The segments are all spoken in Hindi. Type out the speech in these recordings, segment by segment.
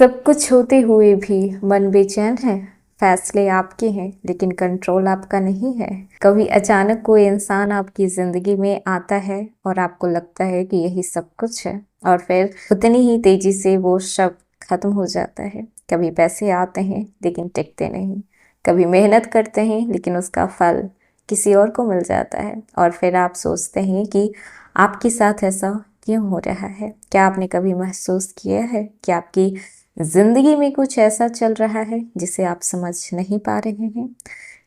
सब कुछ होते हुए भी मन बेचैन है। फैसले आपके हैं लेकिन कंट्रोल आपका नहीं है। कभी अचानक कोई इंसान आपकी जिंदगी में आता है और आपको लगता है कि यही सब कुछ है, और फिर उतनी ही तेजी से वो शब्द खत्म हो जाता है। कभी पैसे आते हैं लेकिन टिकते नहीं, कभी मेहनत करते हैं लेकिन उसका फल किसी और को मिल जाता है, और फिर आप सोचते हैं कि आपके साथ ऐसा क्यों हो रहा है। क्या आपने कभी महसूस किया है कि आपकी जिंदगी में कुछ ऐसा चल रहा है जिसे आप समझ नहीं पा रहे हैं?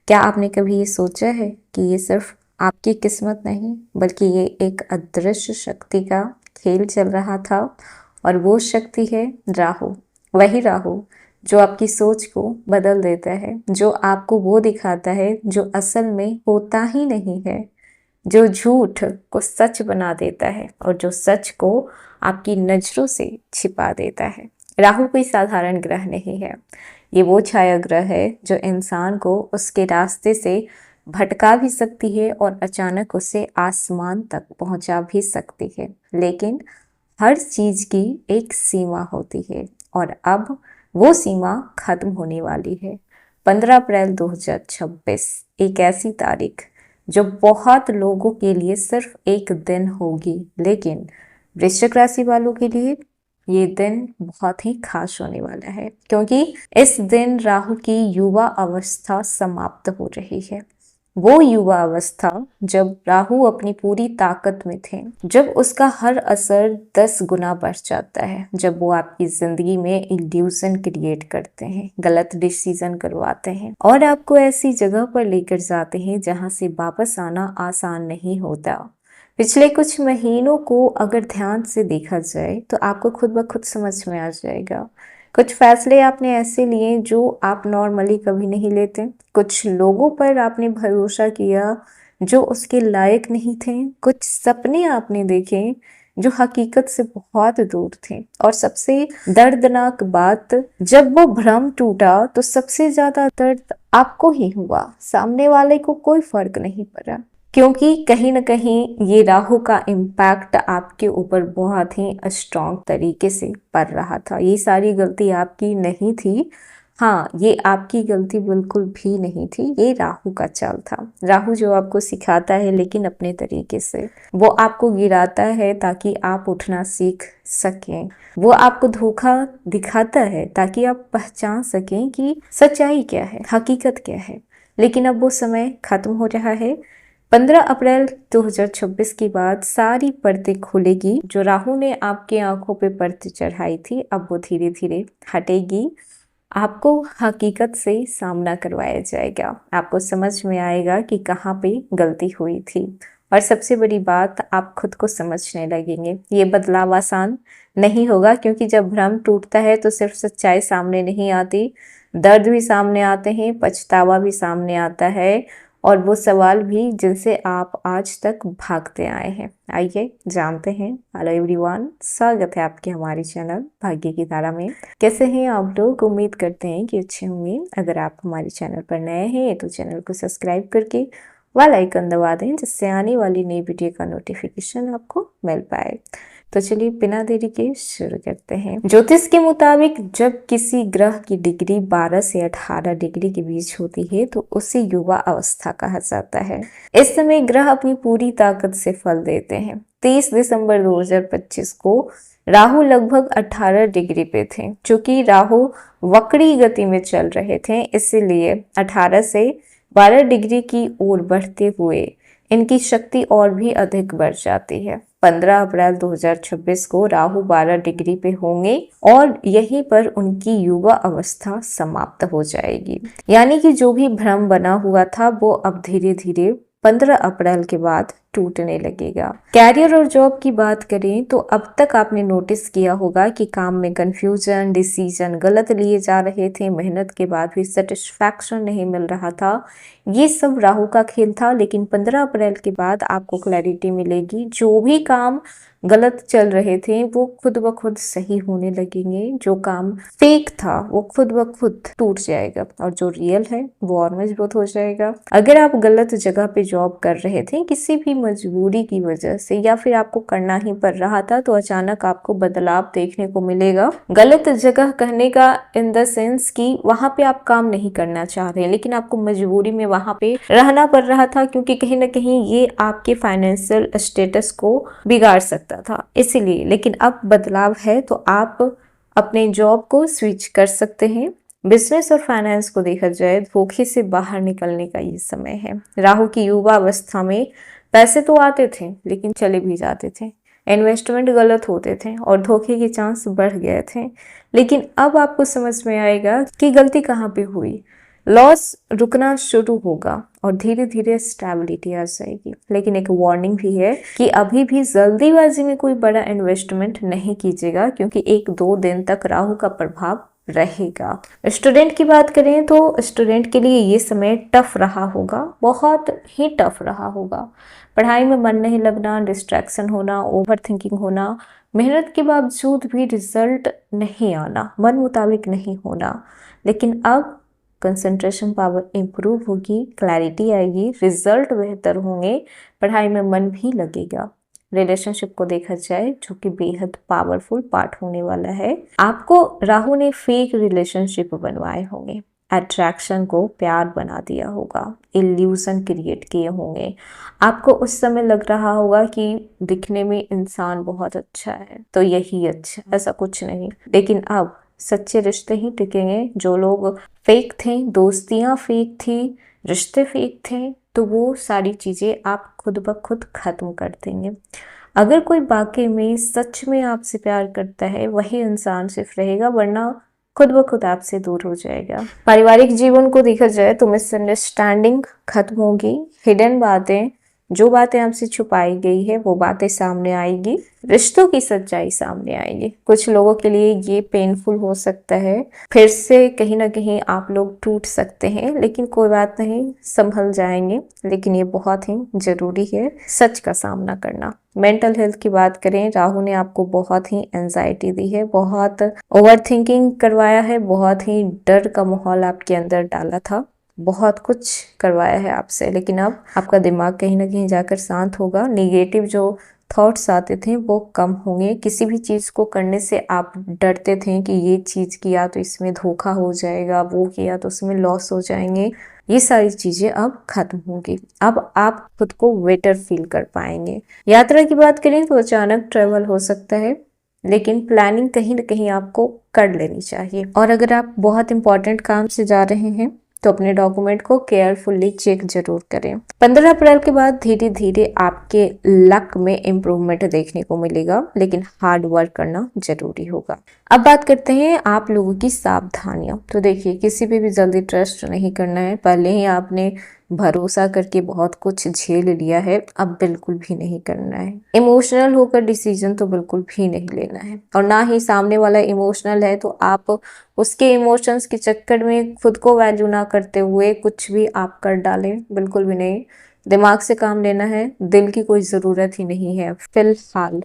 क्या आपने कभी ये सोचा है कि ये सिर्फ आपकी किस्मत नहीं बल्कि ये एक अदृश्य शक्ति का खेल चल रहा था? और वो शक्ति है राहु। वही राहु जो आपकी सोच को बदल देता है, जो आपको वो दिखाता है जो असल में होता ही नहीं है, जो झूठ को सच बना देता है और जो सच को आपकी नजरों से छिपा देता है। राहु कोई साधारण ग्रह नहीं है। ये वो छाया ग्रह है जो इंसान को उसके रास्ते से भटका भी सकती है और अचानक उसे आसमान तक पहुंचा भी सकती है। लेकिन हर चीज की एक सीमा होती है, और अब वो सीमा खत्म होने वाली है। 15 अप्रैल 2026 एक ऐसी तारीख जो बहुत लोगों के लिए सिर्फ एक दिन होगी, लेकिन वृश्चिक राशि वालों के लिए ये दिन बहुत ही खास होने वाला है, क्योंकि इस दिन राहु की युवा अवस्था समाप्त हो रही है। वो युवा अवस्था जब राहु अपनी पूरी ताकत में थे, जब उसका हर असर 10 गुना बढ़ जाता है, जब वो आपकी जिंदगी में इल्यूजन क्रिएट करते हैं, गलत डिसीजन करवाते हैं और आपको ऐसी जगह पर लेकर जाते हैं जहां से वापस आना आसान नहीं होता। पिछले कुछ महीनों को अगर ध्यान से देखा जाए तो आपको खुद ब खुद समझ में आ जाएगा। कुछ फैसले आपने ऐसे लिए जो आप नॉर्मली कभी नहीं लेते। कुछ लोगों पर आपने भरोसा किया जो उसके लायक नहीं थे। कुछ सपने आपने देखे जो हकीकत से बहुत दूर थे। और सबसे दर्दनाक बात, जब वो भ्रम टूटा तो सबसे ज्यादा दर्द आपको ही हुआ, सामने वाले को कोई फर्क नहीं पड़ा, क्योंकि कहीं ना कहीं ये राहु का इम्पैक्ट आपके ऊपर बहुत ही स्ट्रॉन्ग तरीके से पड़ रहा था। ये सारी गलती आपकी नहीं थी। हाँ, ये आपकी गलती बिल्कुल भी नहीं थी, ये राहु का चाल था। राहु जो आपको सिखाता है लेकिन अपने तरीके से, वो आपको गिराता है ताकि आप उठना सीख सकें। वो आपको धोखा दिखाता है ताकि आप पहचान सकें कि सच्चाई क्या है, हकीकत क्या है। लेकिन अब वो समय खत्म हो रहा है। 15 अप्रैल 2026 के बाद सारी परतें खुलेगी। जो राहु ने आपके आंखों पे परतें चढ़ाई थी, अब वो धीरे धीरे हटेगी। आपको हकीकत से सामना करवाया जाएगा। आपको समझ में आएगा कि कहाँ पे गलती हुई थी, और सबसे बड़ी बात, आप खुद को समझने लगेंगे। ये बदलाव आसान नहीं होगा, क्योंकि जब भ्रम टूटता है तो सिर्फ सच्चाई सामने नहीं आती, दर्द भी सामने आते हैं, पछतावा भी सामने आता है, और वो सवाल भी जिनसे आप आज तक भागते आए हैं। आइए जानते हैं। हेलो एवरीवन, स्वागत है आपके हमारे चैनल भाग्य की धारा में। कैसे हैं आप लोग? उम्मीद करते हैं कि अच्छे होंगे। अगर आप हमारे चैनल पर नए हैं तो चैनल को सब्सक्राइब करके बेल आइकन दबा दें, जिससे आने वाली नई वीडियो का नोटिफिकेशन आपको मिल पाए। तो चलिए बिना देरी के शुरू करते हैं। ज्योतिष के मुताबिक जब किसी ग्रह की डिग्री 12 से 18 डिग्री के बीच होती है तो उसे युवा अवस्था कहा जाता है। इस समय ग्रह अपनी पूरी ताकत से फल देते हैं। 30 दिसंबर 2025 को राहु लगभग 18 डिग्री पे थे। चूंकि राहु वक्री गति में चल रहे थे, इसीलिए 18 से 12 डिग्री की ओर बढ़ते हुए इनकी शक्ति और भी अधिक बढ़ जाती है। 15 अप्रैल 2026 को राहु 12 डिग्री पे होंगे और यहीं पर उनकी युवा अवस्था समाप्त हो जाएगी। यानी कि जो भी भ्रम बना हुआ था वो अब धीरे धीरे 15 अप्रैल के बाद टूटने लगेगा। कैरियर और जॉब की बात करें तो अब तक आपने नोटिस किया होगा कि काम में कंफ्यूजन, डिसीजन गलत लिए जा रहे थे, मेहनत के बाद भी सेटिस्फैक्शन नहीं मिल रहा था। ये सब राहु का खेल था। लेकिन 15 अप्रैल के बाद आपको क्लैरिटी मिलेगी। जो भी काम गलत चल रहे थे वो खुद ब खुद सही होने लगेंगे। जो काम फेक था वो खुद ब खुद टूट जाएगा, और जो रियल है वो और मजबूत हो जाएगा। अगर आप गलत जगह पे जॉब कर रहे थे, किसी भी मजबूरी की वजह से या फिर आपको करना ही पड़ रहा था, तो अचानक आपको बदलाव देखने को मिलेगा। गलत जगह कहने का इन द सेंस कि वहां पे आप काम नहीं करना चाह रहे, लेकिन आपको मजबूरी में वहां पे रहना पड़ रहा था, क्योंकि कहीं ना कहीं ये आपके फाइनेंशियल स्टेटस को बिगाड़ सकता था, इसीलिए। लेकिन अब बदलाव है तो आप अपने जॉब को स्विच कर सकते हैं। बिजनेस और फाइनेंस को देखा जाए, धोखे से बाहर निकलने का ये समय है। राहु की युवा अवस्था में पैसे तो आते थे लेकिन चले भी जाते थे, इन्वेस्टमेंट गलत होते थे और धोखे के चांस बढ़ गए थे। लेकिन अब आपको समझ में आएगा कि गलती कहाँ पे हुई। लॉस रुकना शुरू होगा और धीरे धीरे स्टेबिलिटी आ जाएगी। लेकिन एक वार्निंग भी है कि अभी भी जल्दीबाजी में कोई बड़ा इन्वेस्टमेंट नहीं कीजिएगा, क्योंकि 1-2 दिन तक राहु का प्रभाव रहेगा। स्टूडेंट की बात करें तो स्टूडेंट के लिए ये समय टफ रहा होगा, बहुत ही टफ रहा होगा। पढ़ाई में मन नहीं लगना, डिस्ट्रैक्शन होना, ओवर थिंकिंग होना, मेहनत के बावजूद भी रिजल्ट नहीं आना, मन मुताबिक नहीं होना। लेकिन अब कंसंट्रेशन पावर इंप्रूव होगी, क्लैरिटी आएगी, रिजल्ट बेहतर होंगे, पढ़ाई में मन भी लगेगा। रिलेशनशिप को देखा जाए, जो कि बेहद पावरफुल पार्ट होने वाला है। आपको राहु ने फेक रिलेशनशिप बनवाए होंगे, अट्रैक्शन को प्यार बना दिया होगा, इल्यूजन क्रिएट किए होंगे। आपको उस समय लग रहा होगा कि दिखने में इंसान बहुत अच्छा है तो यही अच्छा, ऐसा कुछ नहीं। लेकिन अब सच्चे रिश्ते ही टिकेंगे। जो लोग फेक थे, दोस्तियां फेक थी, रिश्ते फेक थे, तो वो सारी चीजें आप खुद ब खुद खत्म कर देंगे। अगर कोई वाकई में सच में आपसे प्यार करता है, वही इंसान सिर्फ रहेगा, वरना खुद ब खुद आपसे दूर हो जाएगा। पारिवारिक जीवन को देखा जाए तो मिसअंडरस्टैंडिंग खत्म होगी, हिडन बातें, जो बातें आपसे छुपाई गई है वो बातें सामने आएगी, रिश्तों की सच्चाई सामने आएगी। कुछ लोगों के लिए ये पेनफुल हो सकता है, फिर से कहीं ना कहीं आप लोग टूट सकते हैं, लेकिन कोई बात नहीं, संभल जाएंगे। लेकिन ये बहुत ही जरूरी है सच का सामना करना। मेंटल हेल्थ की बात करें, राहु ने आपको बहुत ही एंजाइटी दी है, बहुत ओवर थिंकिंग करवाया है, बहुत ही डर का माहौल आपके अंदर डाला था, बहुत कुछ करवाया है आपसे। लेकिन अब आपका दिमाग कहीं ना कहीं जाकर शांत होगा, निगेटिव जो थॉट्स आते थे वो कम होंगे। किसी भी चीज़ को करने से आप डरते थे कि ये चीज़ किया तो इसमें धोखा हो जाएगा, वो किया तो उसमें लॉस हो जाएंगे, ये सारी चीज़ें अब खत्म होंगी। अब आप खुद को बेटर फील कर पाएंगे। यात्रा की बात करें तो अचानक ट्रेवल हो सकता है, लेकिन प्लानिंग कहीं ना कहीं आपको कर लेनी चाहिए। और अगर आप बहुत इंपॉर्टेंट काम से जा रहे हैं तो अपने डॉक्यूमेंट को केयरफुली चेक जरूर करें। 15 अप्रैल के बाद धीरे धीरे आपके लक में इम्प्रूवमेंट देखने को मिलेगा, लेकिन हार्ड वर्क करना जरूरी होगा। अब बात करते हैं आप लोगों की सावधानियां। तो देखिए, किसी पे भी जल्दी ट्रस्ट नहीं करना है। पहले ही आपने भरोसा करके बहुत कुछ झेल लिया है, अब बिल्कुल भी नहीं करना है। इमोशनल होकर डिसीजन तो बिल्कुल भी नहीं लेना है, और ना ही सामने वाला इमोशनल है तो आप उसके इमोशंस के चक्कर में खुद को वैल्यू ना करते हुए कुछ भी आप कर डालें, बिल्कुल भी नहीं। दिमाग से काम लेना है, दिल की कोई ज़रूरत ही नहीं है फिलहाल।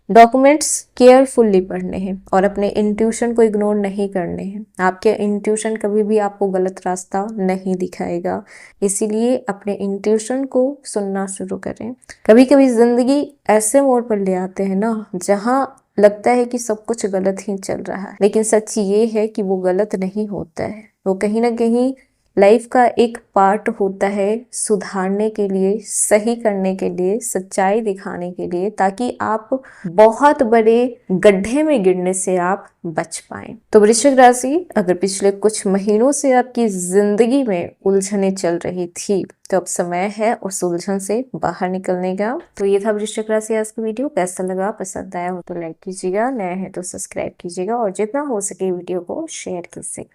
डॉक्यूमेंट्स केयरफुली पढ़ने हैं और अपने इंट्यूशन को इग्नोर नहीं करने हैं। आपके इंट्यूशन कभी भी आपको गलत रास्ता नहीं दिखाएगा, इसीलिए अपने इंट्यूशन को सुनना शुरू करें। कभी कभी जिंदगी ऐसे मोड़ पर ले आते हैं ना, जहां लगता है कि सब कुछ गलत ही चल रहा है, लेकिन सच ये है कि वो गलत नहीं होता है, वो कहीं ना कहीं लाइफ का एक पार्ट होता है, सुधारने के लिए, सही करने के लिए, सच्चाई दिखाने के लिए, ताकि आप बहुत बड़े गड्ढे में गिरने से आप बच पाएं। तो वृश्चिक राशि, अगर पिछले कुछ महीनों से आपकी जिंदगी में उलझने चल रही थी तो अब समय है उस उलझन से बाहर निकलने का। तो ये था वृश्चिक राशि आज का वीडियो। कैसा लगा, पसंद आया हो तो लाइक कीजिएगा, नया है तो सब्सक्राइब कीजिएगा और जितना हो सके वीडियो को शेयर कीजिएगा।